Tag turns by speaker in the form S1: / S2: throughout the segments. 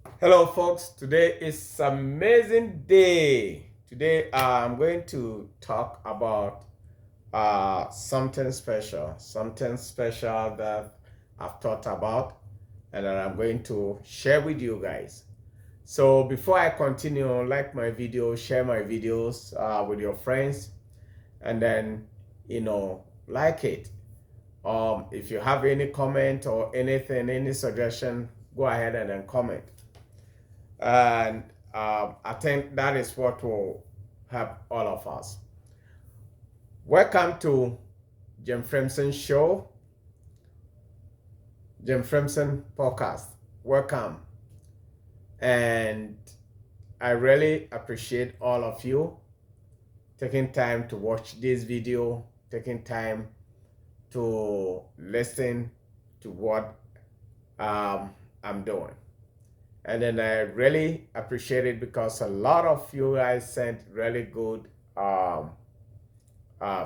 S1: Hello, folks. Today is amazing day. Today I'm going to talk about something special that I've thought about and that I'm going to share with you guys. So before I continue, like my video, share my videos with your friends, and then like it. If you have any comment or anything, any suggestion, go ahead and then comment. And I think that is what will help all of us. Welcome to Jim Fremson Show, Jim Fremson Podcast. Welcome. And I really appreciate all of you taking time to watch this video, taking time to listen to what I'm doing. And then I really appreciate it because a lot of you guys sent really good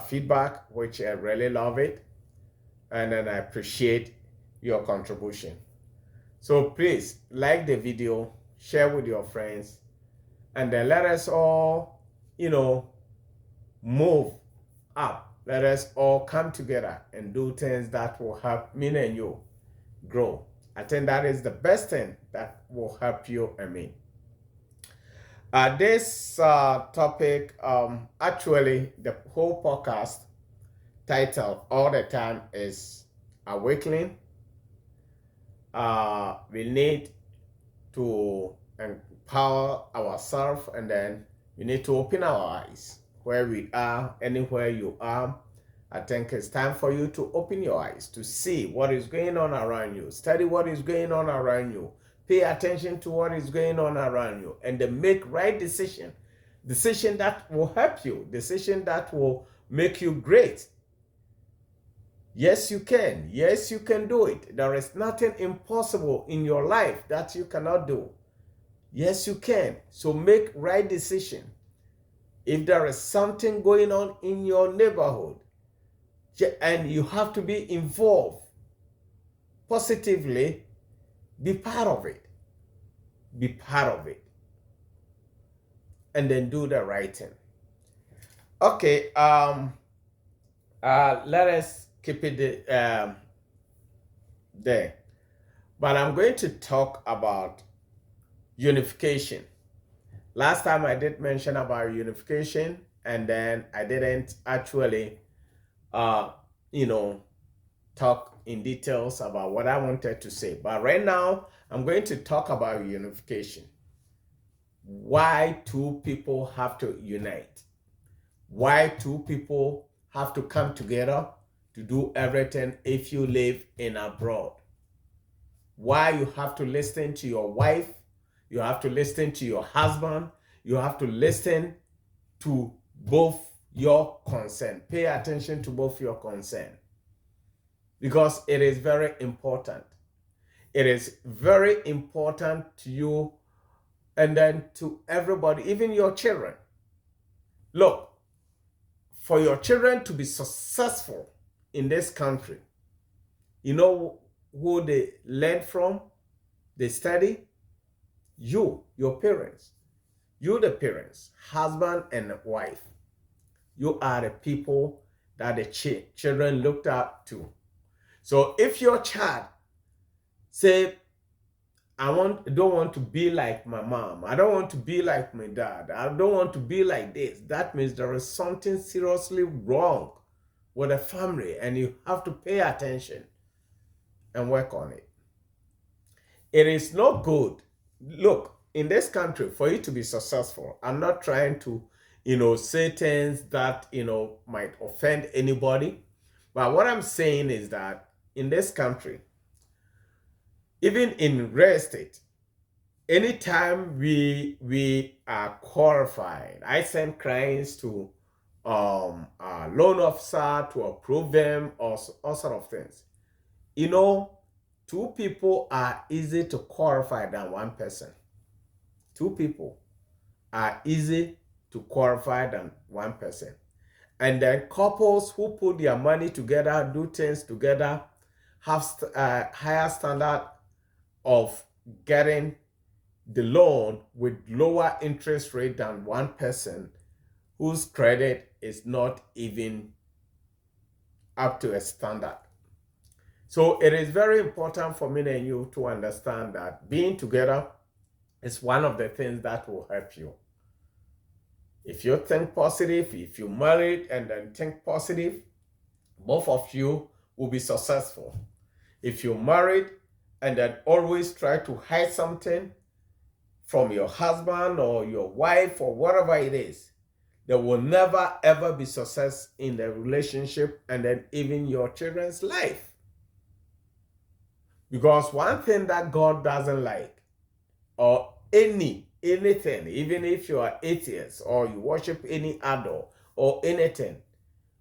S1: feedback, which I really love it. And then I appreciate your contribution. So please like the video, share with your friends, and then let us all, move up. Let us all come together and do things that will help me and you grow. I think that is the best thing that will help you and me. This topic, actually, the whole podcast title all the time is Awakening. We need to empower ourselves, and then we need to open our eyes where we are, anywhere you are. I think it's time for you to open your eyes to see what is going on around you. Study what is going on around you. Pay attention to what is going on around you, and then make right decision that will help you, decision that will make you great. Yes, you can. Yes, you can do it. There is nothing impossible in your life that you cannot do. Yes, you can. So make right decision. If there is something going on in your neighborhood and you have to be involved positively, be part of it. Be part of it. And then do the right thing. Okay, let us keep it there. But I'm going to talk about unification. Last time I did mention about unification, and then I didn't actually, uh, you know, talk in details about what I wanted to say. But right now, I'm going to talk about unification. Why two people have to unite? Why two people have to come together to do everything if you live in abroad? Why you have to listen to your wife, you have to listen to your husband, you have to listen to both your concern. Pay attention to both your concern because it is very important. It is very important to you and then to everybody, even your children. Look, for your children to be successful in this country, you know who they learn from? They study? You, your parents. You, the parents, husband and wife. You are the people that the children looked up to. So if your child say, don't want to be like my mom, I don't want to be like my dad, I don't want to be like this, that means there is something seriously wrong with the family, and you have to pay attention and work on it. It is not good. Look, in this country, for you to be successful, I'm not trying to, say things that, might offend anybody. But what I'm saying is that in this country, even in real estate, anytime we are qualified, I send clients to a loan officer to approve them, or all sort of things. Two people are easy to qualify than one person. Two people are easy to qualify than one person. And then couples who put their money together, do things together, have a higher standard of getting the loan with lower interest rate than one person whose credit is not even up to a standard. So it is very important for me and you to understand that being together is one of the things that will help you. If you think positive, if you married and then think positive, both of you will be successful. If you're married and then always try to hide something from your husband or your wife or whatever it is, there will never ever be success in the relationship and then even your children's life. Because one thing that God doesn't like, or anything, even if you are atheist or you worship any idol or anything,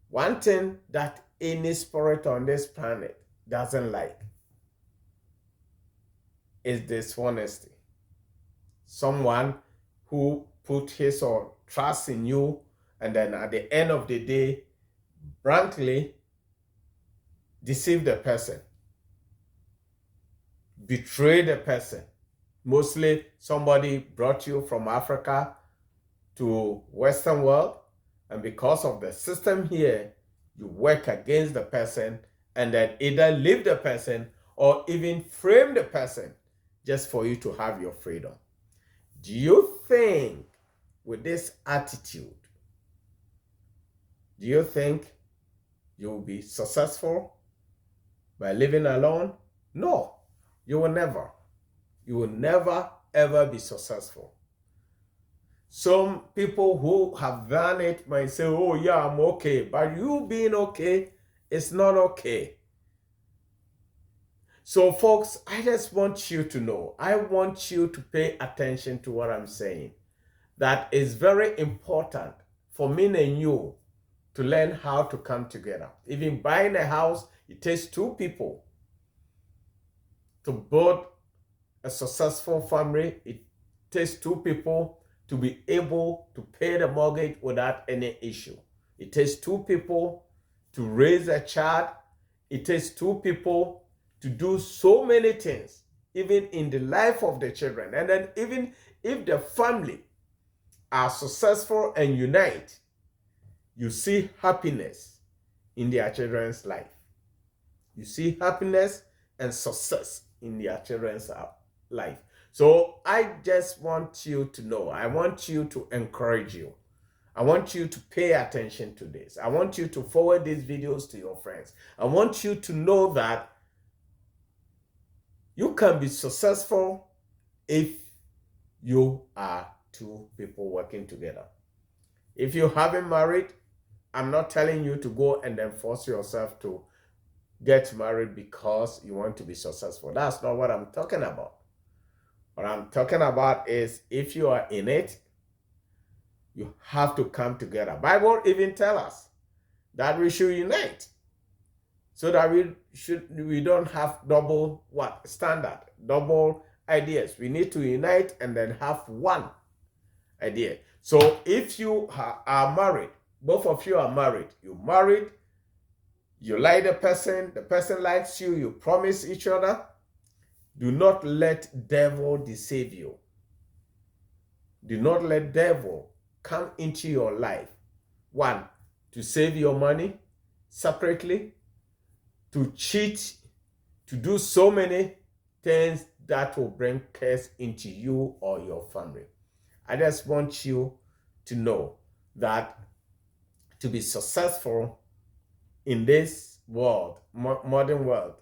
S1: one thing that any spirit on this planet doesn't like is dishonesty. Someone who put his or her trust in you and then at the end of the day, frankly, deceive the person, betray the person. Mostly somebody brought you from Africa to Western world, and because of the system here, you work against the person and then either leave the person or even frame the person just for you to have your freedom. Do you think with this attitude, do you think you will be successful by living alone? No, you will never. You will never ever be successful. Some people who have done it might say, oh yeah, I'm okay. But you being okay is not okay. So folks, I just want you to know, I want you to pay attention to what I'm saying. That is very important for me and you to learn how to come together. Even buying a house, it takes two people to build a successful family. It takes two people to be able to pay the mortgage without any issue. It takes two people to raise a child. It takes two people to do so many things, even in the life of the children. And then even if the family are successful and unite, you see happiness in their children's life. You see happiness and success in their children's life. So I just want you to know, I want you to encourage you. I want you to pay attention to this. I want you to forward these videos to your friends. I want you to know that you can be successful if you are two people working together. If you haven't married, I'm not telling you to go and then force yourself to get married because you want to be successful. That's not what I'm talking about. What I'm talking about is if you are in it, you have to come together. Bible even tells us that we should unite so that we don't have double standard, double ideas. We need to unite and then have one idea. So if you are married, both of you are married, you're married, you like the person likes you, you promise each other, do not let devil deceive you. Do not let devil come into your life. One, to save your money separately, to cheat, to do so many things that will bring curse into you or your family. I just want you to know that to be successful in this world, modern world,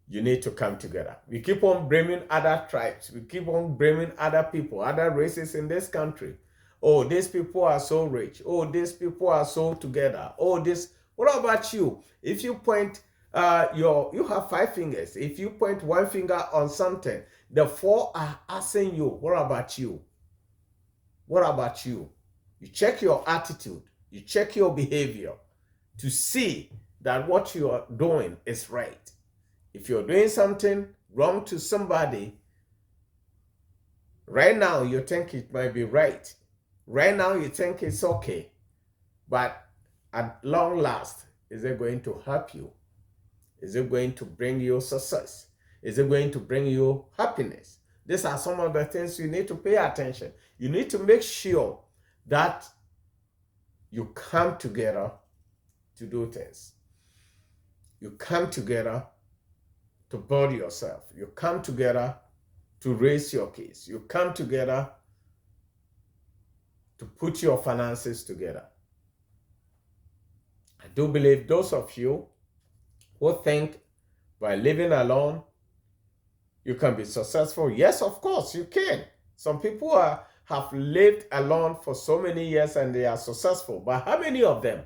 S1: you need to come together. We keep on blaming other tribes. We keep on blaming other people, other races in this country. Oh, these people are so rich. Oh, these people are so together. Oh, this. What about you? If you point you have 5 fingers. If you point one finger on something, the 4 are asking you, what about you? What about you? You check your attitude. You check your behavior to see that what you are doing is right. If you're doing something wrong to somebody, right now you think it might be right. Right now you think it's okay. But at long last, is it going to help you? Is it going to bring you success? Is it going to bring you happiness? These are some of the things you need to pay attention. You need to make sure that you come together to do things. You come together to build yourself. You come together to raise your kids. You come together to put your finances together. I do believe those of you who think by living alone, you can be successful. Yes, of course, you can. Some people have lived alone for so many years and they are successful. But how many of them?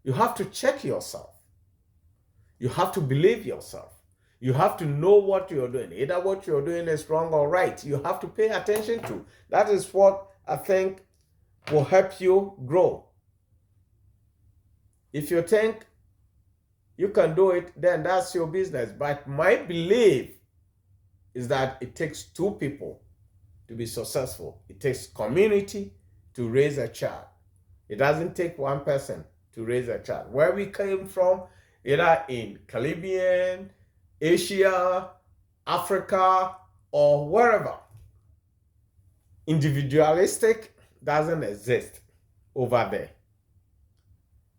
S1: You have to check yourself. You have to believe yourself. You have to know what you're doing. Either what you're doing is wrong or right. You have to pay attention to. That is what I think will help you grow. If you think you can do it, then that's your business. But my belief is that it takes two people to be successful. It takes community to raise a child. It doesn't take one person to raise a child. Where we came from, either in Caribbean, Asia, Africa, or wherever, individualistic doesn't exist over there.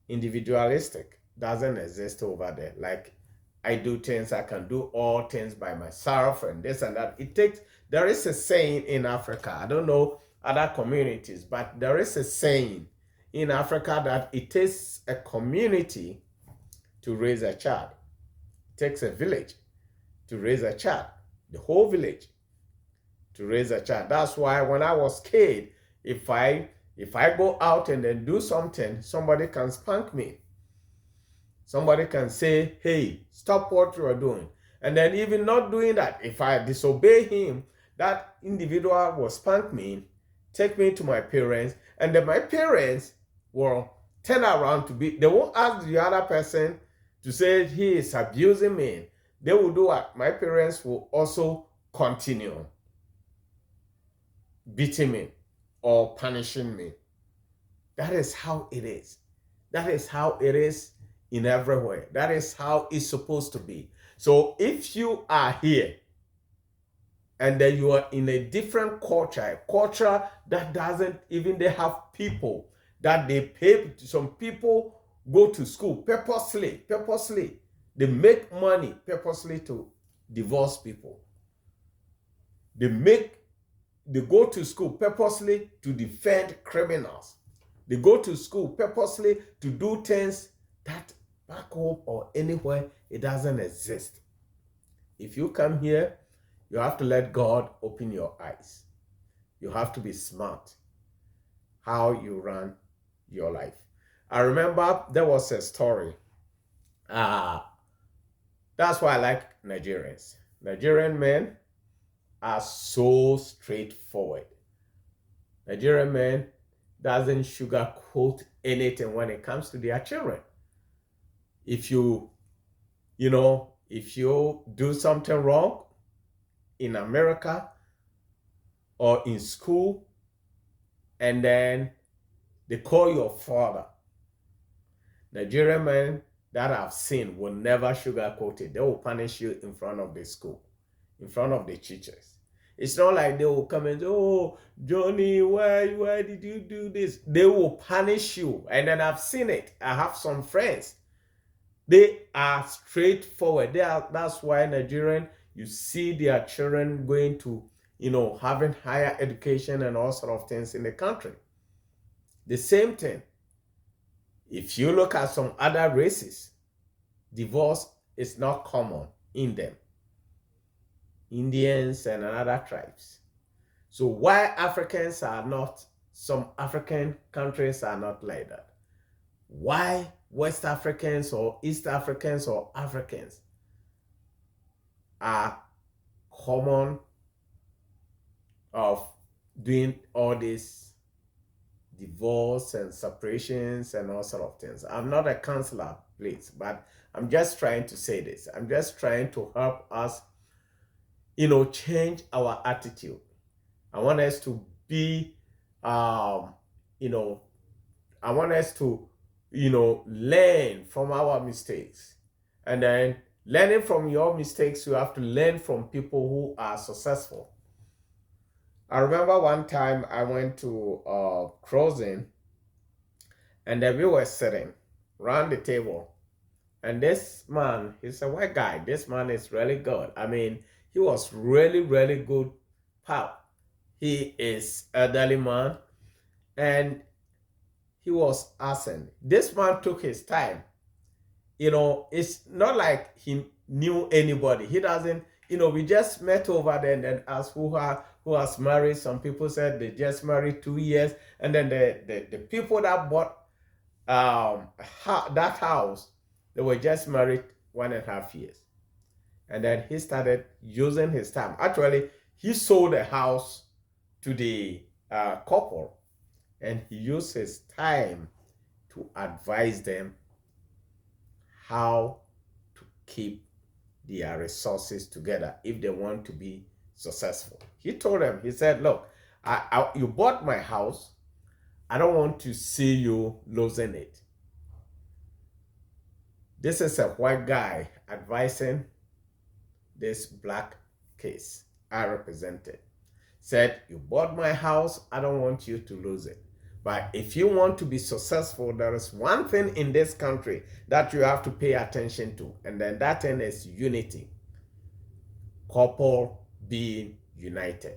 S1: Individualistic doesn't exist over there. Like, I do things, I can do all things by myself and this and that. There is a saying in Africa, I don't know other communities, but there is a saying in Africa that it takes a community to raise a child. It takes a village to raise a child, the whole village to raise a child. That's why when I was kid, if I go out and then do something, somebody can spank me. Somebody can say, hey, stop what you are doing. And then even not doing that, if I disobey him, that individual will spank me, take me to my parents, and then my parents will turn around they won't ask the other person to say he is abusing me. They will do what? My parents will also continue beating me or punishing me. That is how it is. That is how it is in everywhere. That is how it's supposed to be. So if you are here and then you are in a different culture, a culture that doesn't even, they have people that they pay, some people go to school purposely. They make money purposely to divorce people. They go to school purposely to defend criminals. They go to school purposely to do things that back home or anywhere, it doesn't exist. If you come here, you have to let God open your eyes. You have to be smart how you run your life. I remember there was a story. That's why I like Nigerians. Nigerian men are so straightforward. Nigerian men doesn't sugarcoat anything when it comes to their children. If you do something wrong in America or in school, and then they call your father, Nigerian men that I've seen will never sugarcoat it. They will punish you in front of the school, in front of the teachers. It's not like they will come and say, oh, Johnny, why did you do this? They will punish you. And then I've seen it. I have some friends. They are straightforward. That's why Nigerian, you see their children going to, having higher education and all sort of things in the country. The same thing. If you look at some other races, divorce is not common in them. Indians and other tribes. So why Africans are not, some African countries are not like that? Why West Africans or East Africans or Africans are common of doing all this divorce and separations and all sort of things? I'm not a counselor, please, but I'm just trying to say this. I'm just trying to help us, change our attitude. I want us to be, I want us to, learn from our mistakes. And then learning from your mistakes, you have to learn from people who are successful. I remember one time I went to cruising, and then we were sitting around the table. And this man, he's a white guy. This man is really good. I mean, he was really, really good pal. He is elderly man, and he was asking. This man took his time. It's not like he knew anybody. He doesn't. We just met over there and then asked who has married. Some people said they just married 2 years, and then the people that bought that house, they were just married 1.5 years. And then he started using his time. Actually, he sold the house to the couple, and he used his time to advise them how to keep their resources together if they want to be successful. He told them, he said, look, you bought my house. I don't want to see you losing it. This is a white guy advising this black case I represented. Said, you bought my house. I don't want you to lose it. But if you want to be successful, there is one thing in this country that you have to pay attention to. And then that thing is unity. Couple being united.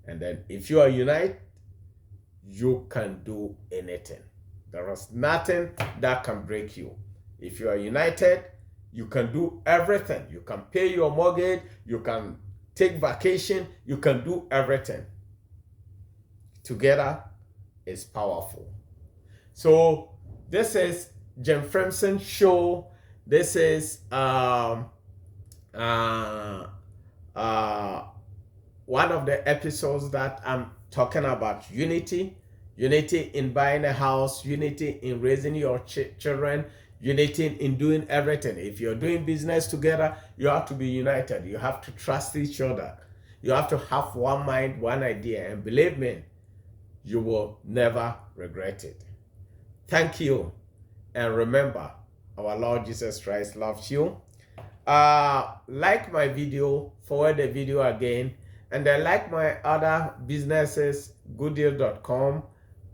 S1: And then if you are united, you can do anything. There is nothing that can break you. If you are united, you can do everything. You can pay your mortgage, you can take vacation, you can do everything. Together is powerful. So this is Jim Fremson Show. This is one of the episodes that I'm talking about unity in buying a house, unity in raising your children, unity in doing everything. If you're doing business together, you have to be united. You have to trust each other. You have to have one mind, one idea, and believe me, you will never regret it. Thank you, and remember, our Lord Jesus Christ loves you. Like my video, forward the video again, and then like my other businesses, gooddeal.com,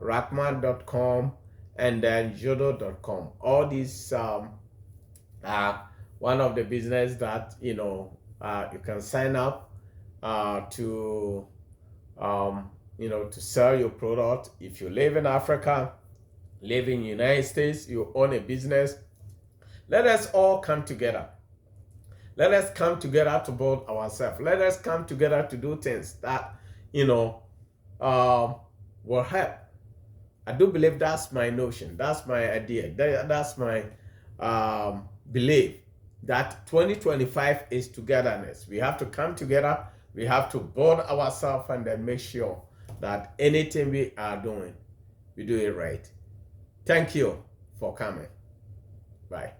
S1: rackman.com, and then jodo.com. All these are one of the business that you can sign up to to sell your product. If you live in Africa, live in United States, you own a business, let us all come together. Let us come together to build ourselves. Let us come together to do things that will help. I do believe that's my notion. That's my idea. That's my belief that 2025 is togetherness. We have to come together. We have to build ourselves and then make sure that anything we are doing, we do it right. Thank you for coming. Bye.